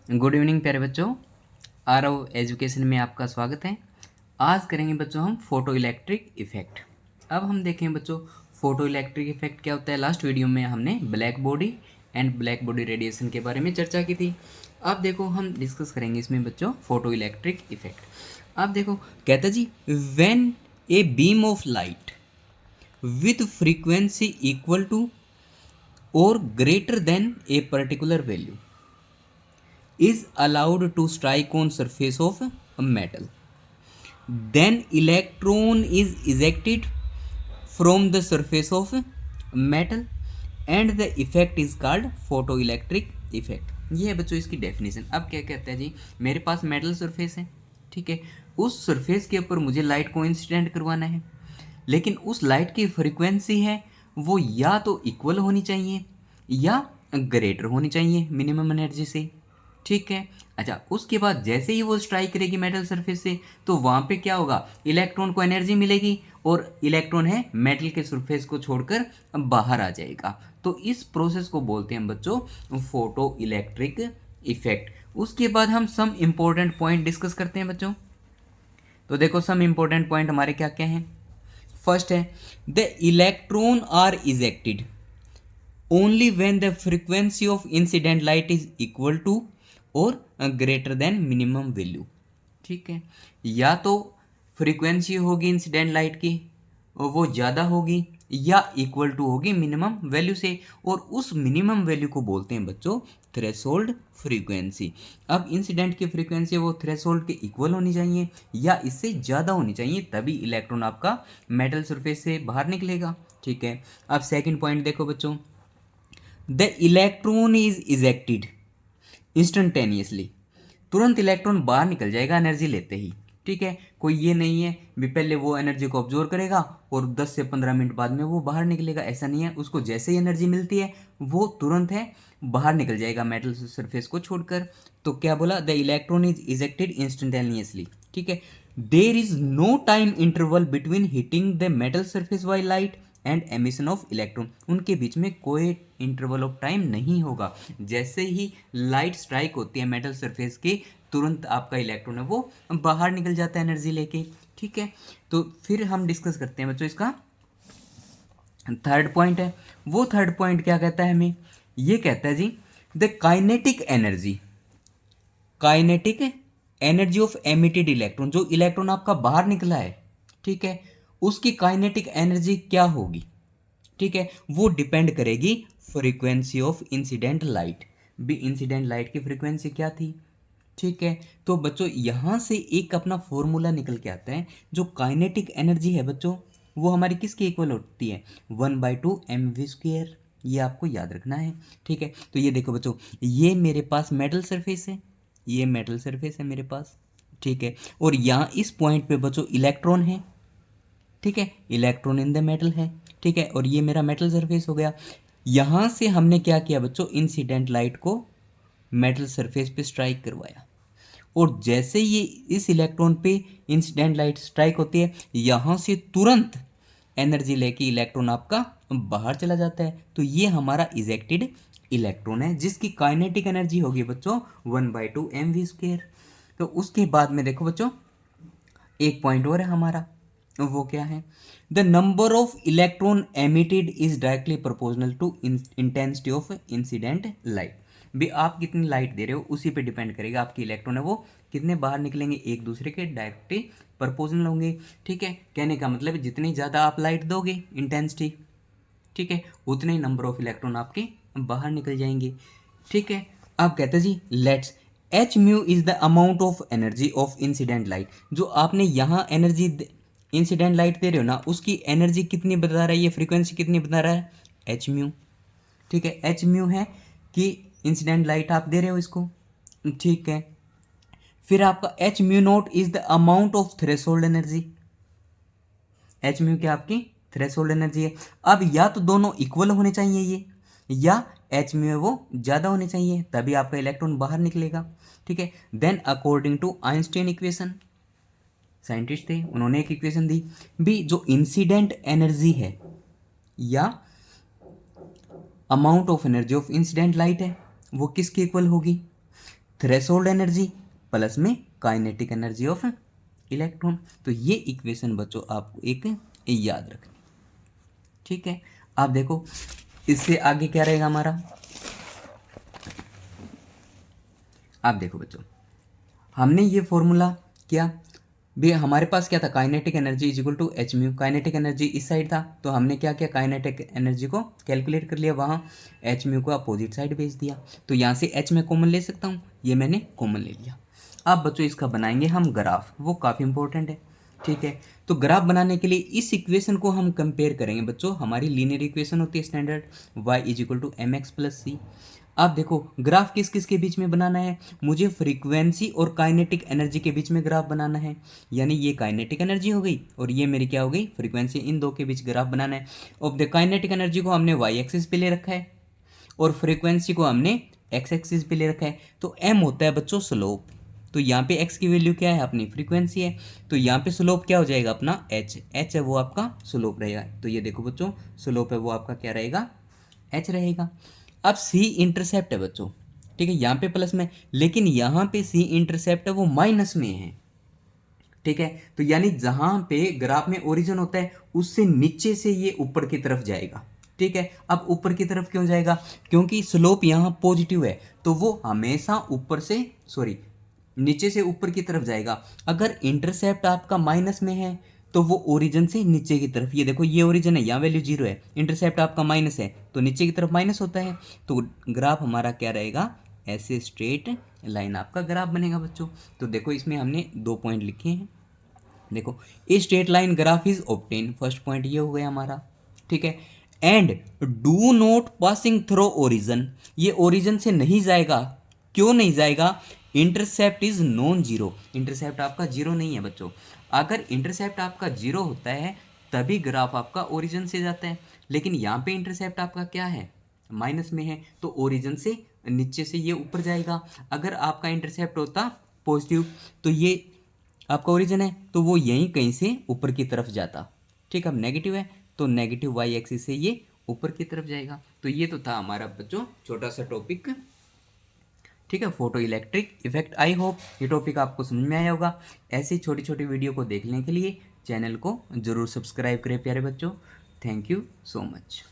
Good evening प्यारे बच्चों, Aarav education में आपका स्वागत है। आज करेंगे बच्चों हम फोटो इलेक्ट्रिक इफेक्ट। अब हम देखें बच्चों फोटो इलेक्ट्रिक इफेक्ट क्या होता है। लास्ट वीडियो में हमने black body and black body radiation के बारे में चर्चा की थी। अब देखो हम डिस्कस करेंगे इसमें बच्चों फोटो इलेक्ट्रिक इफेक्ट। अब देखो कहता जी, when a beam of light with frequency equal to और greater than a particular value is allowed to strike on surface of a metal, then electron is ejected from the surface of metal and the effect is called photoelectric effect। ये है बच्चों इसकी definition. अब क्या कहता है जी, मेरे पास metal surface है, ठीक है, उस सरफेस के ऊपर मुझे लाइट को इंसिडेंट करवाना है, लेकिन उस लाइट की फ्रीक्वेंसी है वो या तो इक्वल होनी चाहिए या ग्रेटर होनी चाहिए मिनिमम एनर्जी से, ठीक है। अच्छा, उसके बाद जैसे ही वो स्ट्राइक करेगी मेटल सरफेस से तो वहाँ पे क्या होगा, इलेक्ट्रॉन को एनर्जी मिलेगी और इलेक्ट्रॉन है मेटल के सरफेस को छोड़कर बाहर आ जाएगा। तो इस प्रोसेस को बोलते हैं बच्चों फोटो इलेक्ट्रिक इफेक्ट। उसके बाद हम सम इम्पोर्टेंट पॉइंट डिस्कस करते हैं बच्चों। तो देखो सम इम्पोर्टेंट पॉइंट हमारे क्या क्या हैं। फर्स्ट है the electron are ejected only when the frequency of incident light is equal to और ग्रेटर देन मिनिमम वैल्यू, ठीक है। या तो फ्रीक्वेंसी होगी इंसिडेंट लाइट की और वो ज़्यादा होगी या इक्वल टू होगी मिनिमम वैल्यू से, और उस मिनिमम वैल्यू को बोलते हैं बच्चों थ्रेशोल्ड फ्रीक्वेंसी। अब इंसिडेंट की फ्रीक्वेंसी वो थ्रेशोल्ड के इक्वल होनी चाहिए या इससे ज़्यादा होनी चाहिए, तभी इलेक्ट्रॉन आपका मेटल सरफेस से बाहर निकलेगा, ठीक है। अब सेकंड पॉइंट देखो बच्चों, the electron is ejected instantaneously, तुरंत इलेक्ट्रॉन बाहर निकल जाएगा एनर्जी लेते ही, ठीक है। कोई ये नहीं है भी पहले वो एनर्जी को ऑब्जर्व करेगा और 10 से 15 मिनट बाद में वो बाहर निकलेगा, ऐसा नहीं है। उसको जैसे ही एनर्जी मिलती है वो तुरंत है बाहर निकल जाएगा मेटल सरफेस को छोड़कर। तो क्या बोला, the electron is ejected instantaneously, ठीक है। There is no time interval between hitting the metal surface by light and emission of electron, उनके बीच में कोई इंटरवल ऑफ टाइम नहीं होगा। जैसे ही लाइट स्ट्राइक होती है मेटल सरफेस के, तुरंत आपका इलेक्ट्रॉन है वो बाहर निकल जाता है एनर्जी लेके, ठीक है। तो फिर हम डिस्कस करते हैं बच्चों इसका थर्ड पॉइंट है। वो थर्ड पॉइंट क्या कहता है हमें, ये कहता है जी the kinetic energy of emitted electron, जो इलेक्ट्रॉन आपका बाहर निकला है, ठीक है, उसकी काइनेटिक एनर्जी क्या होगी, ठीक है, वो डिपेंड करेगी फ्रीक्वेंसी ऑफ इंसिडेंट लाइट। भी इंसिडेंट लाइट की फ्रीक्वेंसी क्या थी, ठीक है। तो बच्चों यहाँ से एक अपना फॉर्मूला निकल के आता है, जो काइनेटिक एनर्जी है बच्चों वो हमारी किसके इक्वल होती है, 1/2 mv²। ये आपको याद रखना है, ठीक है। तो ये देखो बच्चों, ये मेरे पास मेटल सरफेस है, ये मेटल सरफेस है मेरे पास, ठीक है। और यहाँ इस पॉइंट पे बच्चों इलेक्ट्रॉन है, ठीक है, इलेक्ट्रॉन इन द मेटल है, ठीक है। और ये मेरा मेटल सरफेस हो गया। यहाँ से हमने क्या किया बच्चों, इंसिडेंट लाइट को मेटल सरफेस पे स्ट्राइक करवाया, और जैसे ये इस इलेक्ट्रॉन पे इंसिडेंट लाइट स्ट्राइक होती है, यहाँ से तुरंत एनर्जी लेके इलेक्ट्रॉन आपका बाहर चला जाता है। तो ये हमारा इजेक्टेड इलेक्ट्रॉन है, जिसकी काइनेटिक एनर्जी होगी बच्चों 1/2 mv²। तो उसके बाद में देखो बच्चों एक पॉइंट और है हमारा, वो क्या है, the number of electron emitted is directly proportional to intensity of incident light. भी आप कितनी लाइट दे रहे हो उसी पे डिपेंड करेगा आपके इलेक्ट्रॉन है वो कितने बाहर निकलेंगे, एक दूसरे के डायरेक्टली प्रोपोर्शनल होंगे, ठीक है। कहने का मतलब है जितनी ज़्यादा आप लाइट दोगे इंटेंसिटी, ठीक है, उतने ही नंबर ऑफ इलेक्ट्रॉन आपके बाहर निकल जाएंगे, ठीक है। अब कहते हैं जी let's H mu is the amount of energy of incident light, जो आपने यहाँ एनर्जी इंसिडेंट लाइट दे रहे हो ना, उसकी एनर्जी कितनी बता रहा है, ये फ्रीक्वेंसी कितनी बता रहा है, एच म्यू, ठीक है। एच म्यू है कि इंसिडेंट लाइट आप दे रहे हो इसको, ठीक है। फिर आपका H mu naught is the amount of threshold energy, H mu क्या आपकी थ्रेशोल्ड एनर्जी है। अब या तो दोनों इक्वल होने चाहिए ये, या एच म्यू है वो ज़्यादा होने चाहिए, तभी आपका इलेक्ट्रॉन बाहर निकलेगा, ठीक है। Then according to Einstein equation, scientist थे उन्होंने एक इक्वेशन दी, भी जो इंसिडेंट एनर्जी है या amount of energy of incident light है वो किसके इक्वल होगी, थ्रेशोल्ड एनर्जी प्लस में काइनेटिक एनर्जी ऑफ इलेक्ट्रॉन। तो ये इक्वेशन बच्चों आपको एक याद रखनी, ठीक है। आप देखो इससे आगे क्या रहेगा हमारा, आप देखो बच्चों हमने ये फॉर्मूला क्या भी, हमारे पास क्या था, kinetic energy is equal to H mu. Kinetic energy इस साइड था, तो हमने क्या किया, काइनेटिक एनर्जी को कैलकुलेट कर लिया, वहाँ एच म्यू को अपोजिट साइड भेज दिया। तो यहाँ से एच में कॉमन ले सकता हूँ, ये मैंने कॉमन ले लिया। अब बच्चों इसका बनाएंगे हम ग्राफ, वो काफ़ी इंपॉर्टेंट है, ठीक है। तो ग्राफ बनाने के लिए इस इक्वेशन को हम कंपेयर करेंगे बच्चों, हमारी लीनियर इक्वेशन होती है standard, y is equal to m x plus c. आप देखो ग्राफ किस किस के बीच में बनाना है, मुझे फ्रीक्वेंसी और काइनेटिक एनर्जी के बीच में ग्राफ बनाना है, यानी ये काइनेटिक एनर्जी हो गई और ये मेरी क्या हो गई फ्रीक्वेंसी, इन दो के बीच ग्राफ बनाना है। और द काइनेटिक एनर्जी को हमने वाई एक्सिस पे ले रखा है और फ्रीक्वेंसी को हमने एक्स एक्सिस पे ले रखा है। तो एम होता है बच्चों स्लोप, तो यहाँ पे एक्स की वैल्यू क्या है, अपनी फ्रीक्वेंसी है, तो यहाँ पे स्लोप क्या हो जाएगा अपना एच, एच है वो आपका स्लोप रहेगा। तो ये देखो बच्चों स्लोप है वो आपका क्या रहेगा, एच रहेगा। अब सी इंटरसेप्ट है बच्चों, ठीक है, यहाँ पे प्लस में, लेकिन यहाँ पे सी इंटरसेप्ट है वो माइनस में है, ठीक है। तो यानी जहाँ पे ग्राफ में ओरिजिन होता है उससे नीचे से ये ऊपर की तरफ जाएगा, ठीक है। अब ऊपर की तरफ क्यों जाएगा, क्योंकि स्लोप यहाँ पॉजिटिव है, तो वो हमेशा ऊपर से नीचे से ऊपर की तरफ जाएगा। अगर इंटरसेप्ट आपका माइनस में है तो वो ओरिजिन से नीचे की तरफ, ये देखो ये ओरिजिन है, यहाँ वैल्यू 0 है, इंटरसेप्ट आपका माइनस है तो नीचे की तरफ माइनस होता है, तो ग्राफ हमारा क्या रहेगा, ऐसे स्ट्रेट लाइन आपका ग्राफ बनेगा बच्चों। तो देखो इसमें हमने 2 पॉइंट लिखे हैं, देखो a straight line graph is obtain, first point ये हो गया हमारा, ठीक है। And do not passing through origin, ये ओरिजिन से नहीं जाएगा, क्यों नहीं जाएगा, intercept is non zero, intercept आपका जीरो नहीं है बच्चों। अगर इंटरसेप्ट आपका जीरो होता है तभी ग्राफ आपका ओरिजिन से जाता है, लेकिन यहाँ पे इंटरसेप्ट आपका क्या है, माइनस में है, तो ओरिजिन से नीचे से ये ऊपर जाएगा। अगर आपका इंटरसेप्ट होता पॉजिटिव तो ये आपका ओरिजिन है तो वो यहीं कहीं से ऊपर की तरफ जाता, ठीक है। अब नेगेटिव है तो नेगेटिव वाई एक्सिस से ये ऊपर की तरफ जाएगा। तो ये तो था हमारा बच्चों छोटा सा टॉपिक, ठीक है, photo electric effect. I hope ये टॉपिक आपको समझ में आया होगा। ऐसी छोटी छोटी वीडियो को देखने के लिए चैनल को ज़रूर सब्सक्राइब करें प्यारे बच्चों। Thank you so much.